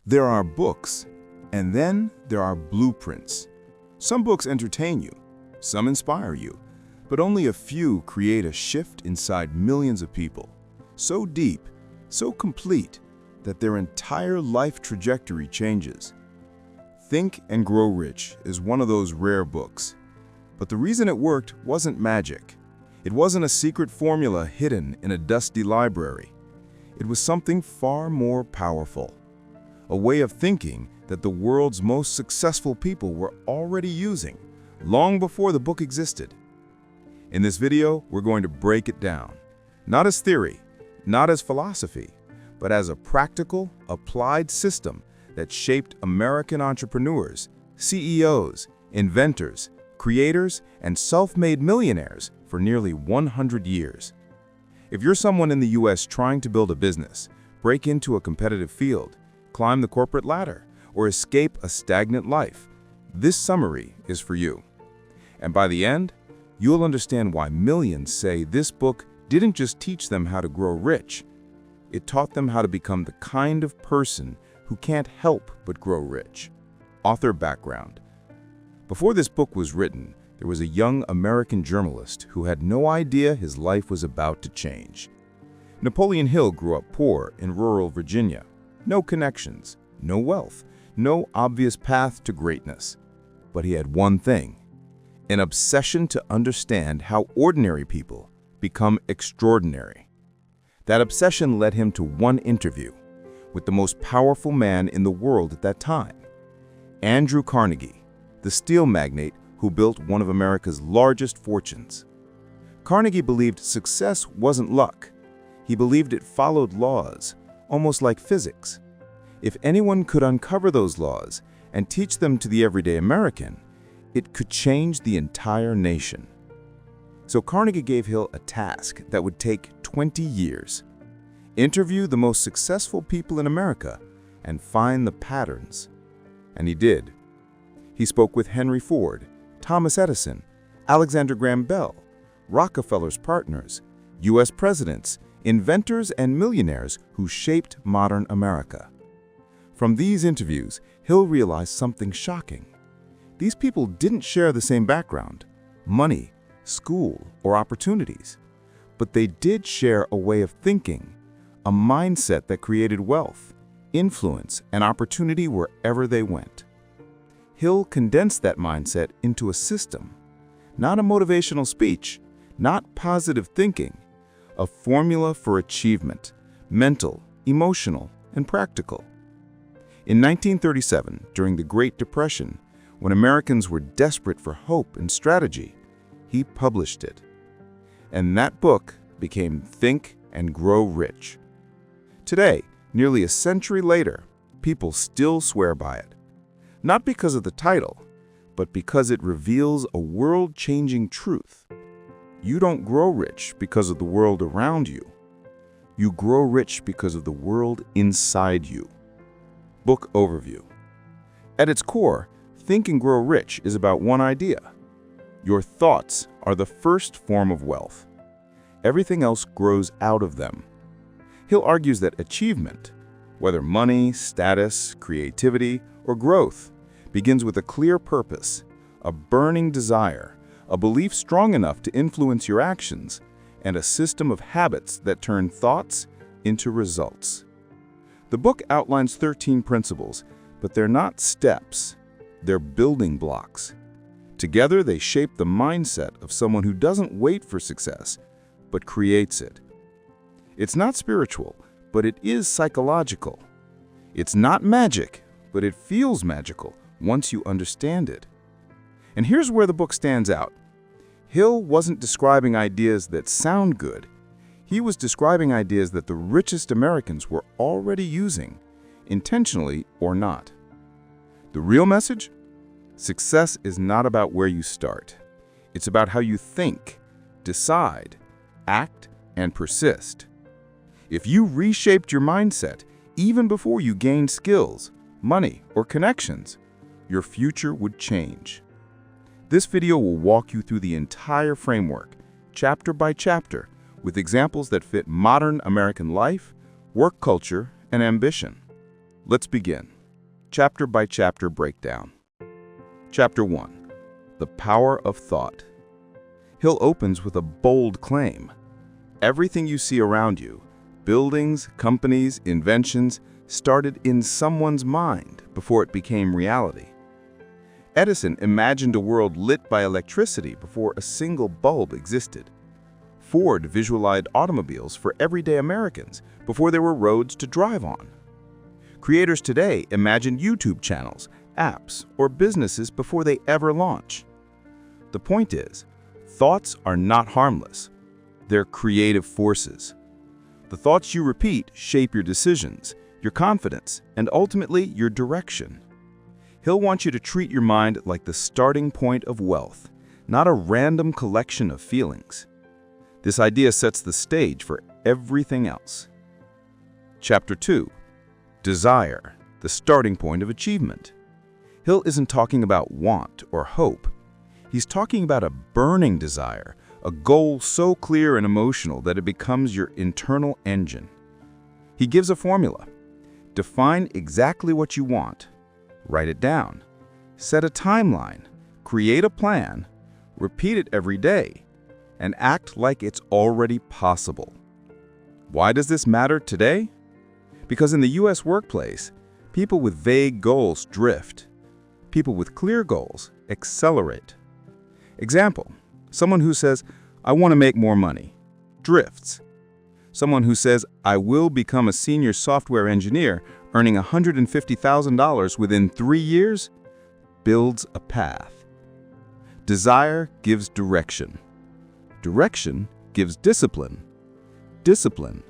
There are books, and then there are blueprints. Some books entertain you, some inspire you, but only a few create a shift inside millions of people, so deep, so complete, that their entire life trajectory changes. Think and Grow Rich is one of those rare books. But the reason it worked wasn't magic. It wasn't a secret formula hidden in a dusty library. It was something far more powerful. A way of thinking that the world's most successful people were already using, long before the book existed. In this video, we're going to break it down. Not as theory, not as philosophy, but as a practical, applied system that shaped American entrepreneurs, CEOs, inventors, creators, and self-made millionaires for nearly 100 years. If you're someone in the US trying to build a business, break into a competitive field, climb the corporate ladder, or escape a stagnant life, this summary is for you. And by the end, you'll understand why millions say this book didn't just teach them how to grow rich. It taught them how to become the kind of person who can't help but grow rich. Author background. Before this book was written, there was a young American journalist who had no idea his life was about to change. Napoleon Hill grew up poor in rural Virginia. No connections, no wealth, no obvious path to greatness. But he had one thing: an obsession to understand how ordinary people become extraordinary. That obsession led him to one interview with the most powerful man in the world at that time, Andrew Carnegie, the steel magnate who built one of America's largest fortunes. Carnegie believed success wasn't luck. He believed it followed laws, almost like physics. If anyone could uncover those laws and teach them to the everyday American, it could change the entire nation. So Carnegie gave Hill a task that would take 20 years. Interview the most successful people in America and find the patterns. And he did. He spoke with Henry Ford, Thomas Edison, Alexander Graham Bell, Rockefeller's partners, US presidents, inventors, and millionaires who shaped modern America. From these interviews, Hill realized something shocking. These people didn't share the same background, money, school, or opportunities, but they did share a way of thinking, a mindset that created wealth, influence, and opportunity wherever they went. Hill condensed that mindset into a system, not a motivational speech, not positive thinking, a formula for achievement, mental, emotional, and practical. In 1937, during the Great Depression, when Americans were desperate for hope and strategy, he published it. And that book became Think and Grow Rich. Today, nearly a century later, people still swear by it. Not because of the title, but because it reveals a world-changing truth. You don't grow rich because of the world around you. You grow rich because of the world inside you. Book overview. At its core, Think and Grow Rich is about one idea. Your thoughts are the first form of wealth. Everything else grows out of them. Hill argues that achievement, whether money, status, creativity, or growth, begins with a clear purpose, a burning desire, a belief strong enough to influence your actions, and a system of habits that turn thoughts into results. The book outlines 13 principles, but they're not steps, they're building blocks. Together, they shape the mindset of someone who doesn't wait for success, but creates it. It's not spiritual, but it is psychological. It's not magic, but it feels magical once you understand it. And here's where the book stands out. Hill wasn't describing ideas that sound good. He was describing ideas that the richest Americans were already using, intentionally or not. The real message? Success is not about where you start. It's about how you think, decide, act, and persist. If you reshaped your mindset even before you gained skills, money, or connections, your future would change. This video will walk you through the entire framework, chapter by chapter, with examples that fit modern American life, work culture, and ambition. Let's begin. chapter-by-chapter breakdown. Chapter 1. The Power of Thought. Hill opens with a bold claim. Everything you see around you, buildings, companies, inventions, started in someone's mind before it became reality. Edison imagined a world lit by electricity before a single bulb existed. Ford visualized automobiles for everyday Americans before there were roads to drive on. Creators today imagine YouTube channels, apps, or businesses before they ever launch. The point is, thoughts are not harmless. They're creative forces. The thoughts you repeat shape your decisions, your confidence, and ultimately your direction. Hill wants you to treat your mind like the starting point of wealth, not a random collection of feelings. This idea sets the stage for everything else. Chapter 2. Desire, the starting point of achievement. Hill isn't talking about want or hope. He's talking about a burning desire, a goal so clear and emotional that it becomes your internal engine. He gives a formula. Define exactly what you want. Write it down. Set a timeline. Create a plan. Repeat it every day. And act like it's already possible. Why does this matter today? Because in the U.S. workplace, people with vague goals drift. People with clear goals accelerate. Example, someone who says, "I want to make more money," drifts. Someone who says, "I will become a senior software engineer earning $150,000 within 3 years," builds a path. Desire gives direction. Direction gives discipline. Discipline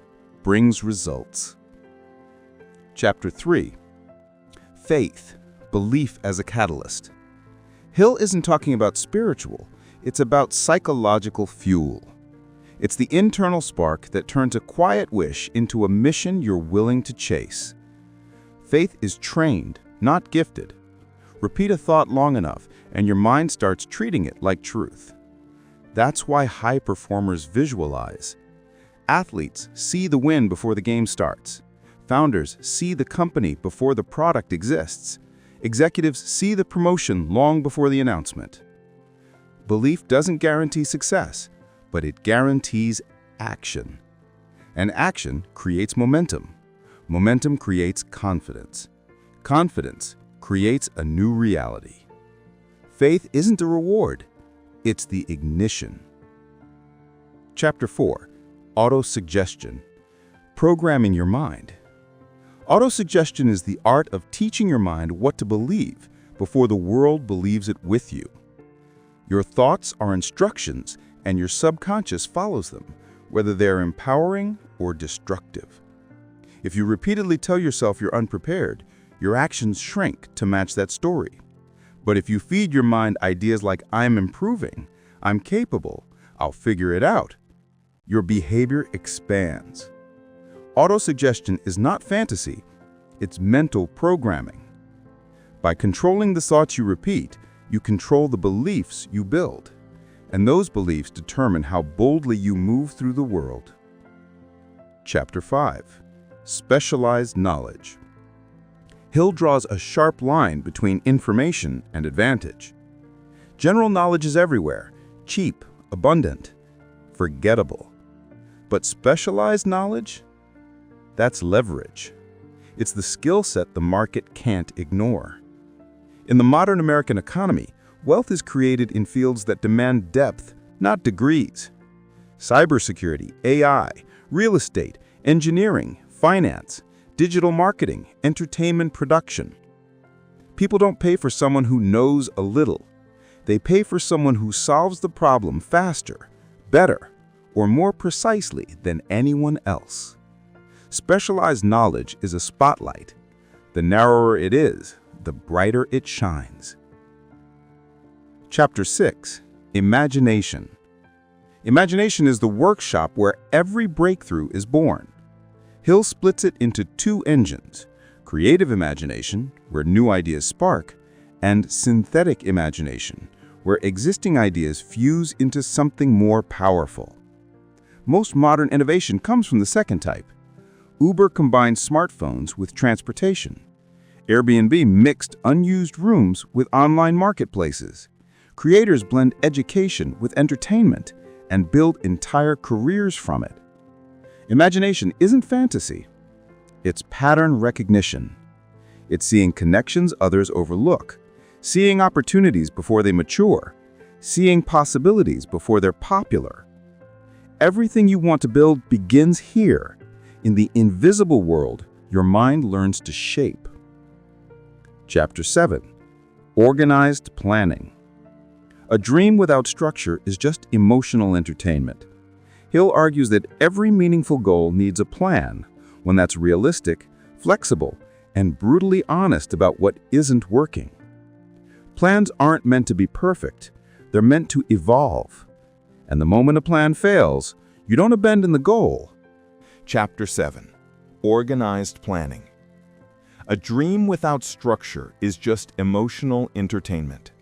brings results. Chapter 3. Faith, belief as a catalyst. Hill isn't talking about spiritual, it's about psychological fuel. It's the internal spark that turns a quiet wish into a mission you're willing to chase. Faith is trained, not gifted. Repeat a thought long enough, and your mind starts treating it like truth. That's why high performers visualize. Athletes see the win before the game starts. Founders see the company before the product exists. Executives see the promotion long before the announcement. Belief doesn't guarantee success, but it guarantees action. And action creates momentum. Momentum creates confidence. Confidence creates a new reality. Faith isn't a reward, it's the ignition. Chapter 4. Autosuggestion. Programming your mind. Autosuggestion is the art of teaching your mind what to believe before the world believes it with you. Your thoughts are instructions, and your subconscious follows them, whether they're empowering or destructive. If you repeatedly tell yourself you're unprepared, your actions shrink to match that story. But if you feed your mind ideas like "I'm improving," "I'm capable," "I'll figure it out," your behavior expands. Autosuggestion is not fantasy, it's mental programming. By controlling the thoughts you repeat, you control the beliefs you build. And those beliefs determine how boldly you move through the world. Chapter 5. Specialized knowledge. Hill draws a sharp line between information and advantage. General knowledge is everywhere, cheap, abundant, forgettable. But specialized knowledge? That's leverage. It's the skill set the market can't ignore. In the modern American economy, wealth is created in fields that demand depth, not degrees. Cybersecurity, AI, real estate, engineering, finance, digital marketing, entertainment production. People don't pay for someone who knows a little. They pay for someone who solves the problem faster, better, or more precisely than anyone else. Specialized knowledge is a spotlight. The narrower it is, the brighter it shines. Chapter 6. Imagination. Imagination is the workshop where every breakthrough is born. Hill splits it into two engines: creative imagination, where new ideas spark, and synthetic imagination, where existing ideas fuse into something more powerful. Most modern innovation comes from the second type. Uber combines smartphones with transportation. Airbnb mixed unused rooms with online marketplaces. Creators blend education with entertainment and build entire careers from it. Imagination isn't fantasy. It's pattern recognition. It's seeing connections others overlook, seeing opportunities before they mature, seeing possibilities before they're popular. Everything you want to build begins here, in the invisible world your mind learns to shape. Chapter 7. Organized Planning. A dream without structure is just emotional entertainment. Hill argues that every meaningful goal needs a plan, one that's realistic, flexible, and brutally honest about what isn't working. Plans aren't meant to be perfect. They're meant to evolve. And the moment a plan fails, you don't abandon the goal. Chapter 7. Organized Planning. A dream without structure is just emotional entertainment.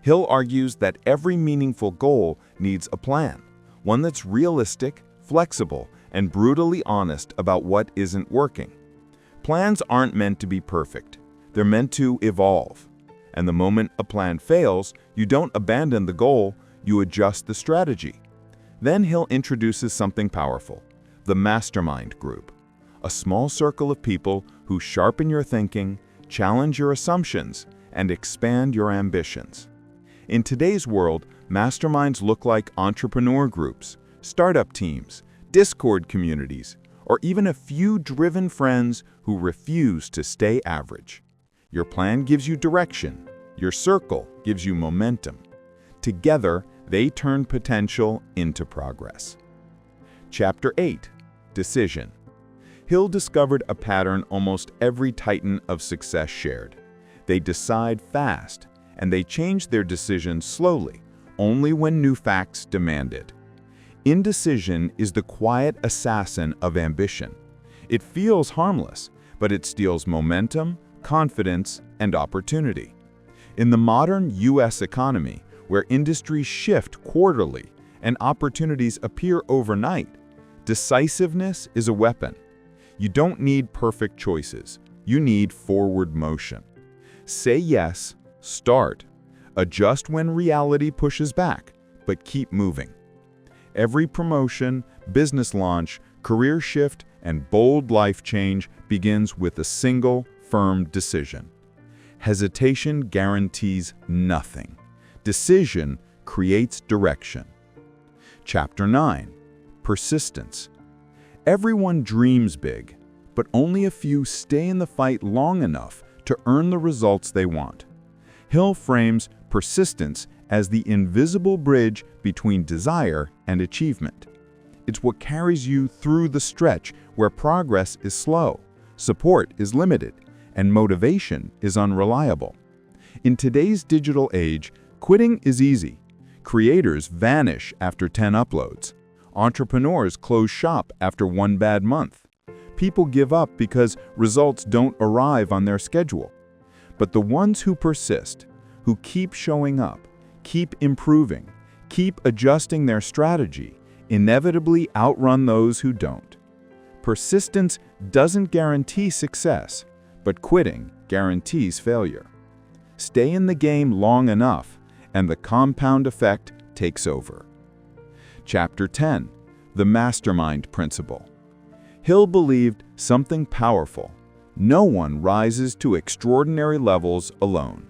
Hill argues that every meaningful goal needs a plan, one that's realistic, flexible, and brutally honest about what isn't working. Plans aren't meant to be perfect. They're meant to evolve. And the moment a plan fails, you don't abandon the goal, you adjust the strategy. Then Hill introduces something powerful, the Mastermind group, a small circle of people who sharpen your thinking, challenge your assumptions, and expand your ambitions. In today's world, masterminds look like entrepreneur groups, startup teams, Discord communities, or even a few driven friends who refuse to stay average. Your plan gives you direction. Your circle gives you momentum. Together, they turn potential into progress. Chapter 8. Decision. Hill discovered a pattern almost every titan of success shared. They decide fast, and they change their decisions slowly, only when new facts demand it. Indecision is the quiet assassin of ambition. It feels harmless, but it steals momentum, confidence, and opportunity. In the modern U.S. economy, where industries shift quarterly and opportunities appear overnight, decisiveness is a weapon. You don't need perfect choices. You need forward motion. Say yes, start. Adjust when reality pushes back, but keep moving. Every promotion, business launch, career shift, and bold life change begins with a single, firm decision. Hesitation guarantees nothing. Decision creates direction. Chapter 9. Persistence. Everyone dreams big, but only a few stay in the fight long enough to earn the results they want. Hill frames persistence as the invisible bridge between desire and achievement. It's what carries you through the stretch where progress is slow, support is limited, and motivation is unreliable. In today's digital age, quitting is easy. Creators vanish after 10 uploads. Entrepreneurs close shop after one bad month. People give up because results don't arrive on their schedule. But the ones who persist, who keep showing up, keep improving, keep adjusting their strategy, inevitably outrun those who don't. Persistence doesn't guarantee success, but quitting guarantees failure. Stay in the game long enough, and the compound effect takes over. Chapter 10. The Mastermind Principle. Hill believed something powerful. No one rises to extraordinary levels alone.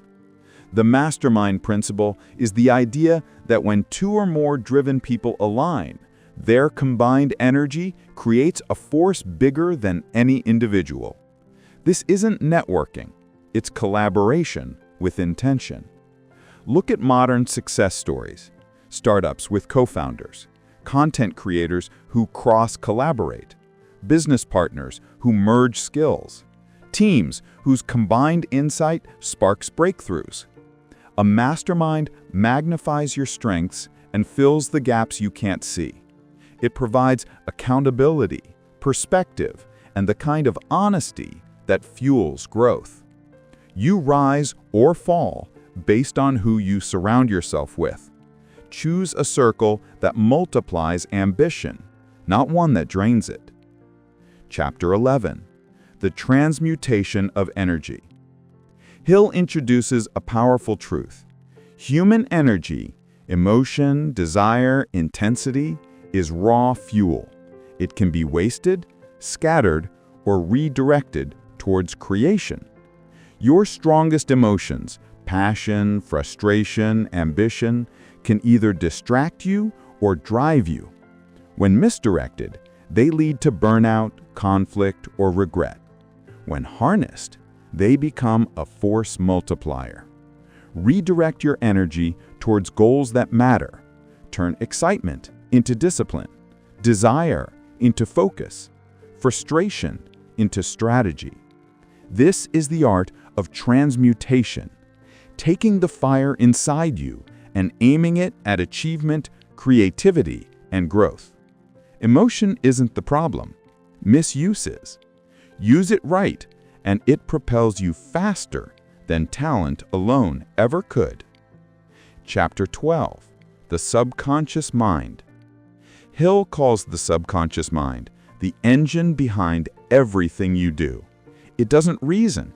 The Mastermind Principle is the idea that when two or more driven people align, their combined energy creates a force bigger than any individual. This isn't networking, it's collaboration with intention. Look at modern success stories. Startups with co-founders, content creators who cross-collaborate, business partners who merge skills, teams whose combined insight sparks breakthroughs. A mastermind magnifies your strengths and fills the gaps you can't see. It provides accountability, perspective, and the kind of honesty that fuels growth. You rise or fall based on who you surround yourself with. Choose a circle that multiplies ambition, not one that drains it. Chapter 11. The Transmutation of Energy. Hill introduces a powerful truth. Human energy, emotion, desire, intensity, is raw fuel. It can be wasted, scattered, or redirected towards creation. Your strongest emotions, passion, frustration, ambition, can either distract you or drive you. When misdirected, they lead to burnout, conflict, or regret. When harnessed, they become a force multiplier. Redirect your energy towards goals that matter. Turn excitement into discipline, desire into focus, frustration into strategy. This is the art of transmutation, taking the fire inside you and aiming it at achievement, creativity, and growth. Emotion isn't the problem. Misuse is. Use it right, and it propels you faster than talent alone ever could. Chapter 12. The Subconscious Mind. Hill calls the subconscious mind the engine behind everything you do. It doesn't reason.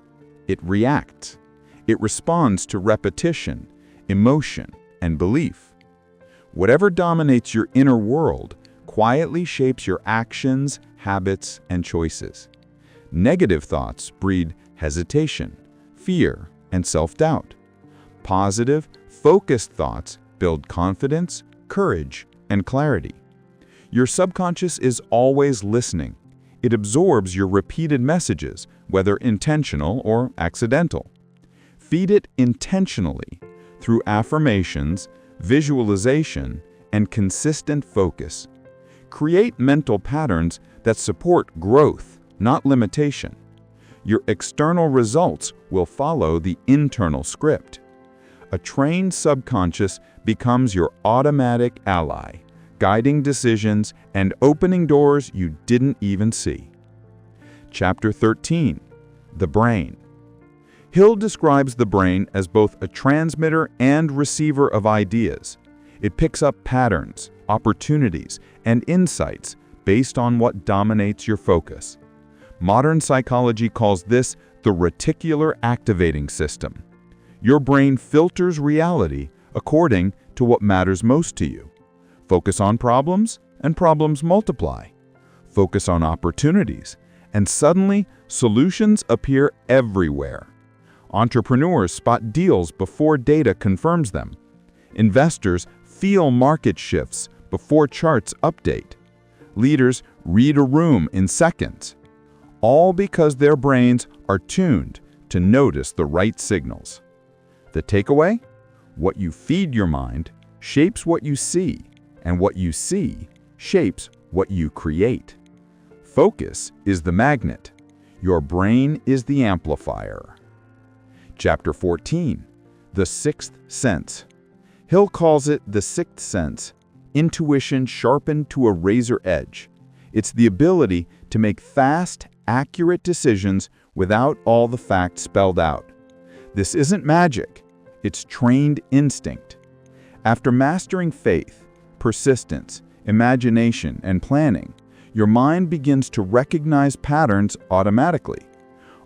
It reacts. It responds to repetition, emotion, and belief. Whatever dominates your inner world quietly shapes your actions, habits, and choices. Negative thoughts breed hesitation, fear, and self-doubt. Positive, focused thoughts build confidence, courage, and clarity. Your subconscious is always listening. It absorbs your repeated messages, whether intentional or accidental. Feed it intentionally through affirmations, visualization, and consistent focus. Create mental patterns that support growth, not limitation. Your external results will follow the internal script. A trained subconscious becomes your automatic ally, guiding decisions and opening doors you didn't even see. Chapter 13. The Brain. Hill describes the brain as both a transmitter and receiver of ideas. It picks up patterns, opportunities, and insights based on what dominates your focus. Modern psychology calls this the reticular activating system. Your brain filters reality according to what matters most to you. Focus on problems, and problems multiply. Focus on opportunities, and suddenly solutions appear everywhere. Entrepreneurs spot deals before data confirms them. Investors feel market shifts before charts update. Leaders read a room in seconds, all because their brains are tuned to notice the right signals. The takeaway? What you feed your mind shapes what you see, and what you see shapes what you create. Focus is the magnet. Your brain is the amplifier. Chapter 14. The Sixth Sense. Hill calls it the sixth sense, intuition sharpened to a razor edge. It's the ability to make fast, accurate decisions without all the facts spelled out. This isn't magic. It's trained instinct. After mastering faith, persistence, imagination, and planning, your mind begins to recognize patterns automatically.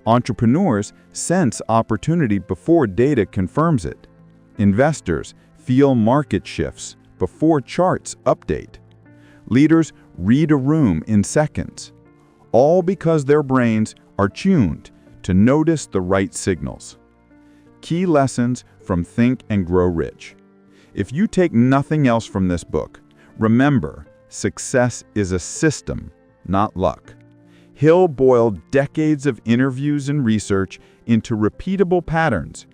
Entrepreneurs sense opportunity before data confirms it. Investors feel market shifts before charts update. Leaders read a room in seconds, all because their brains are tuned to notice the right signals. Key lessons from Think and Grow Rich. If you take nothing else from this book, remember, success is a system, not luck. Hill boiled decades of interviews and research into repeatable patterns.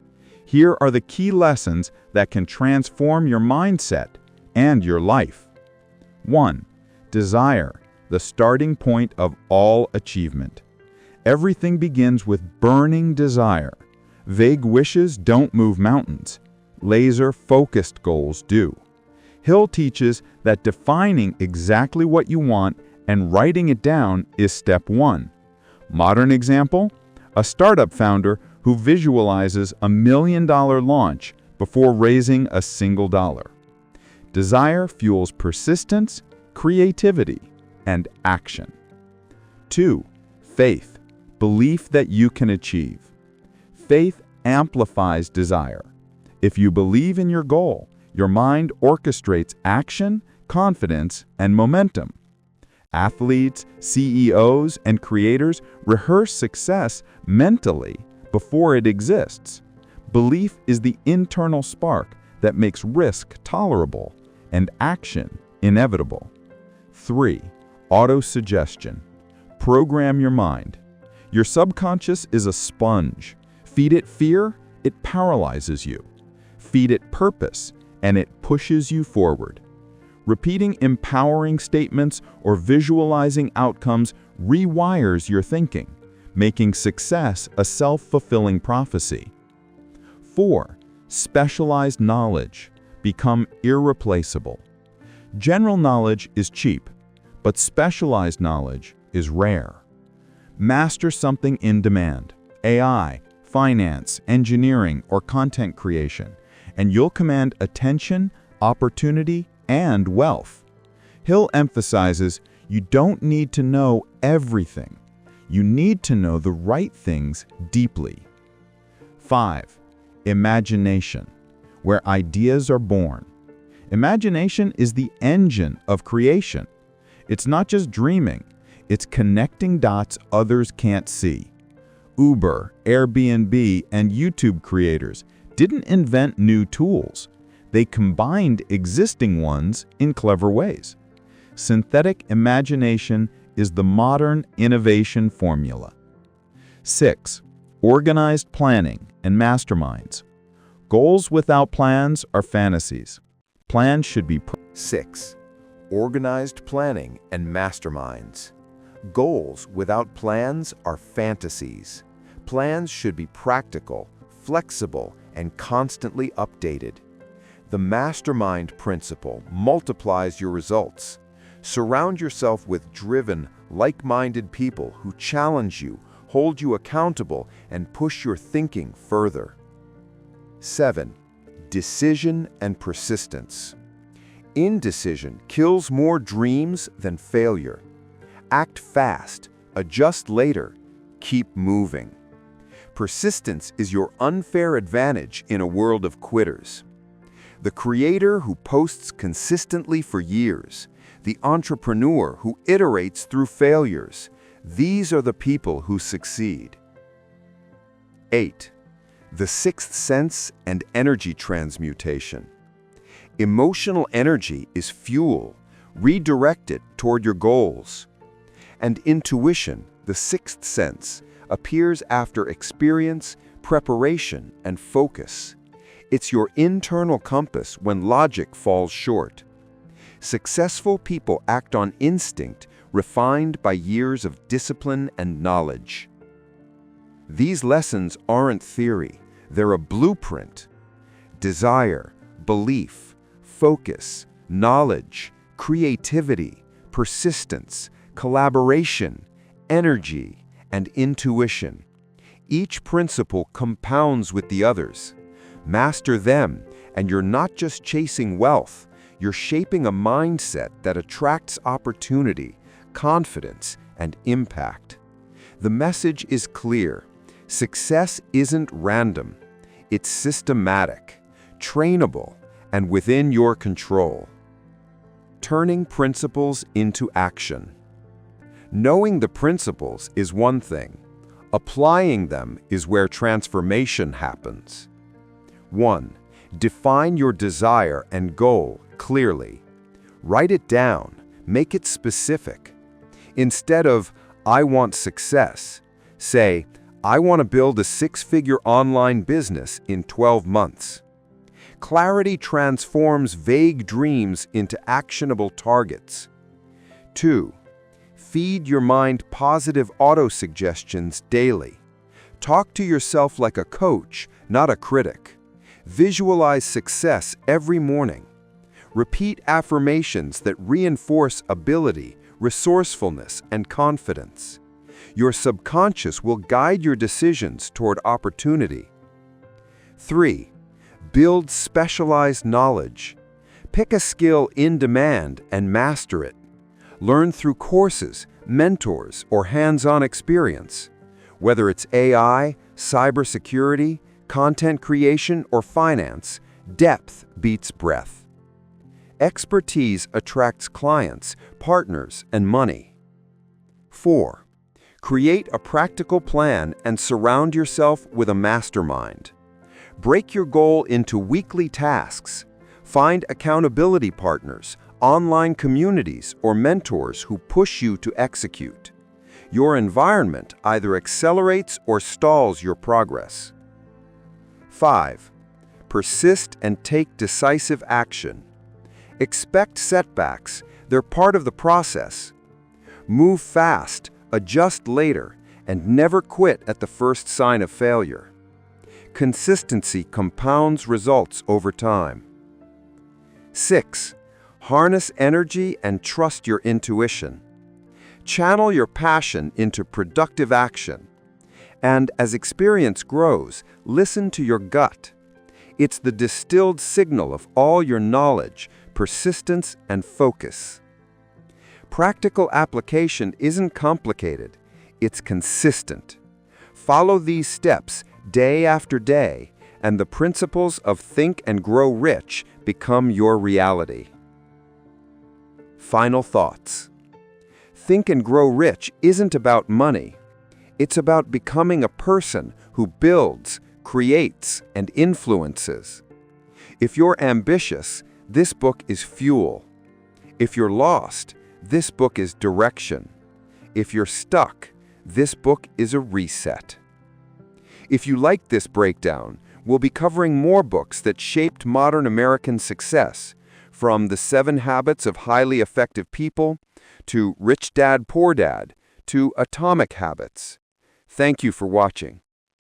Here are the key lessons that can transform your mindset and your life. 1. Desire, the starting point of all achievement. Everything begins with burning desire. Vague wishes don't move mountains. Laser-focused goals do. Hill teaches that defining exactly what you want and writing it down is step 1. Modern example? A startup founder who visualizes $1 million launch before raising a single dollar. Desire fuels persistence, creativity, and action. 2. Faith, belief that you can achieve. Faith amplifies desire. If you believe in your goal, your mind orchestrates action, confidence, and momentum. Athletes, CEOs, and creators rehearse success mentally before it exists. Belief is the internal spark that makes risk tolerable and action inevitable. 3. Autosuggestion. Program your mind. Your subconscious is a sponge. Feed it fear, it paralyzes you. Feed it purpose, and it pushes you forward. Repeating empowering statements or visualizing outcomes rewires your thinking, making success a self-fulfilling prophecy. 4. Specialized knowledge. Become irreplaceable. General knowledge is cheap, but specialized knowledge is rare. Master something in demand, AI, finance, engineering, or content creation, and you'll command attention, opportunity, and wealth. Hill emphasizes you don't need to know everything. You need to know the right things deeply. 5. Imagination, where ideas are born. Imagination is the engine of creation. It's not just dreaming, it's connecting dots others can't see. Uber, Airbnb, and YouTube creators didn't invent new tools. They combined existing ones in clever ways. Synthetic imagination is the modern innovation formula. 6. Organized planning and masterminds. Goals without plans are fantasies. Plans should be 6. Organized planning and masterminds. Goals without plans are fantasies. Plans should be practical, flexible, and constantly updated. The mastermind principle multiplies your results. Surround yourself with driven, like-minded people who challenge you, hold you accountable, and push your thinking further. 7. Decision and persistence. Indecision kills more dreams than failure. Act fast, adjust later, keep moving. Persistence is your unfair advantage in a world of quitters. The creator who posts consistently for years, the entrepreneur who iterates through failures, these are the people who succeed. 8. The sixth sense and energy transmutation. Emotional energy is fuel. Redirect it toward your goals. And intuition, the sixth sense, appears after experience, preparation, and focus. It's your internal compass when logic falls short. Successful people act on instinct, refined by years of discipline and knowledge. These lessons aren't theory, they're a blueprint. Desire, belief, focus, knowledge, creativity, persistence, collaboration, energy, and intuition. Each principle compounds with the others. Master them, and you're not just chasing wealth, you're shaping a mindset that attracts opportunity, confidence, and impact. The message is clear. Success isn't random. It's systematic, trainable, and within your control. Turning principles into action. Knowing the principles is one thing. Applying them is where transformation happens. 1. Define your desire and goal clearly. Write it down. Make it specific. Instead of, "I want success," say, "I want to build a six-figure online business in 12 months." Clarity transforms vague dreams into actionable targets. 2. Feed your mind positive autosuggestions daily. Talk to yourself like a coach, not a critic. Visualize success every morning. Repeat affirmations that reinforce ability, resourcefulness, and confidence. Your subconscious will guide your decisions toward opportunity. 3. Build specialized knowledge. Pick a skill in demand and master it. Learn through courses, mentors, or hands-on experience. Whether it's AI, cybersecurity, content creation, or finance, depth beats breadth. Expertise attracts clients, partners, and money. 4. Create a practical plan and surround yourself with a mastermind. Break your goal into weekly tasks. Find accountability partners, online communities, or mentors who push you to execute. Your environment either accelerates or stalls your progress. 5. Persist and take decisive action. Expect setbacks, they're part of the process. Move fast, adjust later, and never quit at the first sign of failure. Consistency compounds results over time. 6. Harness energy and trust your intuition. Channel your passion into productive action. And as experience grows, listen to your gut. It's the distilled signal of all your knowledge, persistence, and focus. Practical application isn't complicated, it's consistent. Follow these steps day after day, and the principles of Think and Grow Rich become your reality. Final thoughts. Think and Grow Rich isn't about money. It's about becoming a person who builds, creates, and influences. If you're ambitious, this book is fuel. If you're lost, this book is direction. If you're stuck, this book is a reset. If you like this breakdown, we'll be covering more books that shaped modern American success, from The 7 Habits of Highly Effective People, to Rich Dad, Poor Dad, to Atomic Habits. Thank you for watching.